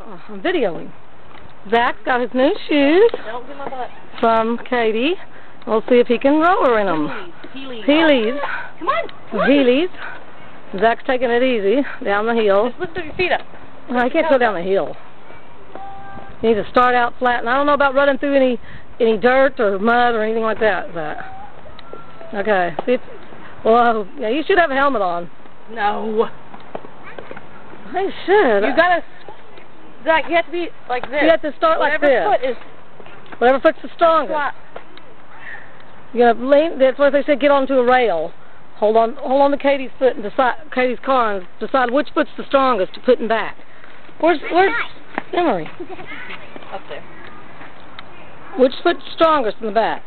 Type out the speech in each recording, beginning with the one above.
I'm videoing. Zach's got his new shoes Don't get my butt. from Katie. We'll see if he can roller in them. Heelys. Come on. Heelys. Zach's taking it easy down the hill. Just lift your feet up. Well, I can't go down the hill. You need to start out flat, and I don't know about running through any dirt or mud or anything like that, Zach. Okay. See if, well, yeah, you should have a helmet on. No. I should. You gotta, Zach, you have to be like this. You have to start like this. Whatever foot is Whatever foot's the strongest. flat. You gotta lean. That's why they said get onto a rail. Hold on to Katie's foot and decide Katie's car and decide which foot's the strongest to put in back. Where's Emery? Up there. Which foot's strongest in the back?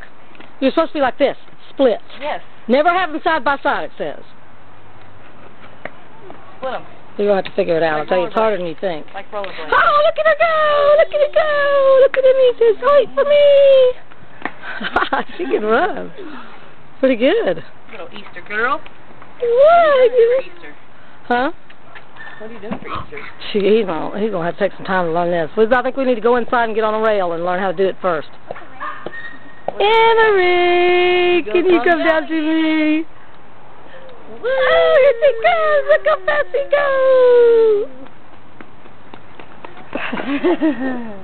You're supposed to be like this, split. Yes. Never have them side by side. It says. Split them. You're gonna have to figure it out. I'll tell you, it's harder than you think. Like rollerblades. Oh, look at her go! Look at her go! Look at him, he says, wait for me! She can run. Pretty good. Little Easter girl. What? For Easter. Huh? What are you doing for Easter? He's gonna have to take some time to learn this. I think we need to go inside and get on a rail and learn how to do it first. Emery, can you come down to me? Oh, here she goes! Look how fast she goes!